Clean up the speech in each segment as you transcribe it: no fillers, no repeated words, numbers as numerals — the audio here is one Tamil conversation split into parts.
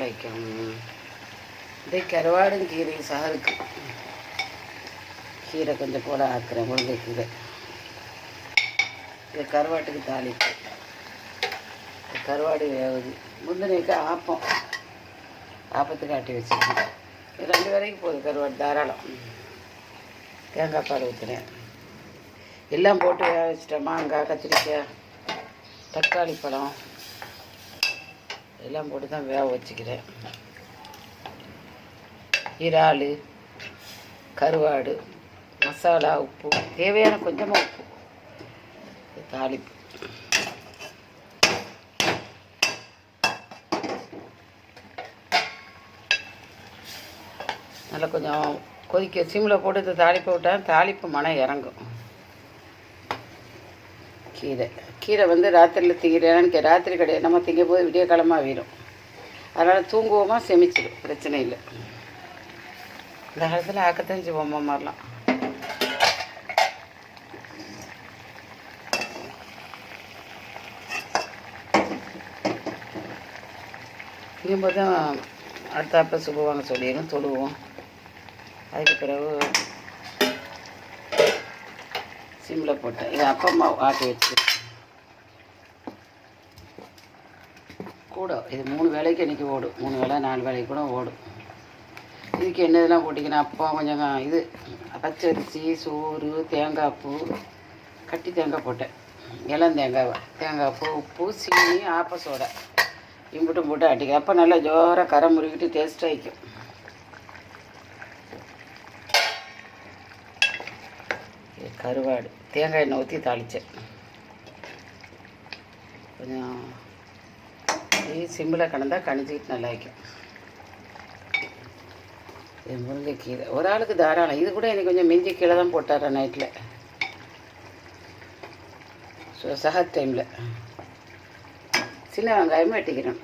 அலைக்கும். இதை கருவாடும் கீரை சாருக்கு கீரை கொஞ்சம் போல ஆக்குறேன். முருங்கைக்கீரை இது கருவாட்டுக்கு தாளிப்பு. கருவாடு வேவுது. முந்தினைக்கு ஆப்பத்துக்கு ஆட்டி வச்சுருக்கேன். 2 வரைக்கும் போகுது கருவாடு தாராளம். தேங்காய் பால் ஊற்றுறேன். எல்லாம் போட்டு வேக வச்சிட்டேன். மாங்காய், கத்திரிக்காய், தக்காளி பழம் எல்லாம் போட்டு தான் வேக வச்சுக்கிறேன். இறால், கருவாடு, மசாலா, உப்பு தேவையான கொஞ்சமாக உப்பு, தாளிப்பு. நல்லா கொஞ்சம் கொதிக்க சிம்மில் போட்டு தாளிப்பு விட்டால் தாளிப்பு மனம் இறங்கும். கீரை வந்து ராத்திரியில் திங்கிறேன்னு ராத்திரி கிடையாது, நம்ம திங்கும் போது விடிய காலமாக வீரும். அதனால் தூங்குவோமா செமிச்சிடும், பிரச்சனை இல்லை. இந்த காலத்தில் ஆக்கத்தான் செய்வோம்மா மாதிரிலாம். திங்கும்போது தான் அடுத்தாப்ப சுபவாங்க சொல்லிடும், தொடுவோம். அதுக்கு பிறகு சிம்மில் போட்டேன். இது அப்பா ஆட்டி வச்சு கூட இது 3 வேளைக்கு இன்றைக்கி ஓடும். 3 வேளை 4 வேளைக்கு கூட ஓடும். இதுக்கு என்ன இதெல்லாம் போட்டிங்கன்னா அப்பா கொஞ்சம் இது பச்சரிசி, சோறு, தேங்காய் பூ, கட்டி தேங்காய் போட்டேன். தேங்காய் பூ, உப்பு, சீனி, ஆப்ப சோடா இம்புட்டும் போட்டு ஆட்டிக்க. அப்போ நல்லா ஜோராக கரை முறுக்கிட்டு டேஸ்ட்டாக வைக்கும். கருவாடு தேங்காய் எண்ணெய் ஊற்றி தாளித்தேன். கொஞ்சம் சிம்மில் கலந்தால் கணிச்சிக்கிட்டு நல்லா வைக்கும். இது முருங்கைக்கீரை ஒரு ஆளுக்கு தாராளம். இது கூட எனக்கு கொஞ்சம் மிஞ்சி கீழே தான் போட்டார் நைட்டில். ஸோ சஹத் டைமில் சின்ன வெங்காயமும் வெட்டிக்கிறேன்.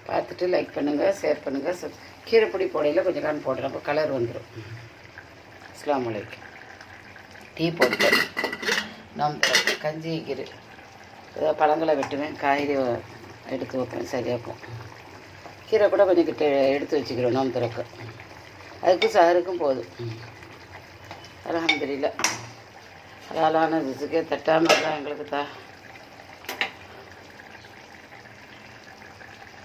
பார்த்துட்டு லைக் பண்ணுங்கள், ஷேர் பண்ணுங்கள். கீரைப்பொடி போடையில் கொஞ்சம் காலம் போடுறேன், அப்போ கலர் வந்துடும். அஸ்ஸலாமு அலைக்கும். டீ போட்டு நாம் கஞ்சி வைக்கிற ஏதாவது பழங்களை வெட்டுவேன், காய்கறி எடுத்து வைப்பேன், சரியாக்கும். கீரை கூட கொஞ்சம் கிட்ட எடுத்து வச்சுக்கிறோம் நோம்பு திறக்க. அதுக்கும் சாருக்கும் போதும். அல்ஹம்துலில்லாஹ். ஹலாலான ரிஸ்கே தட்டாமல் தான் எங்களுக்கு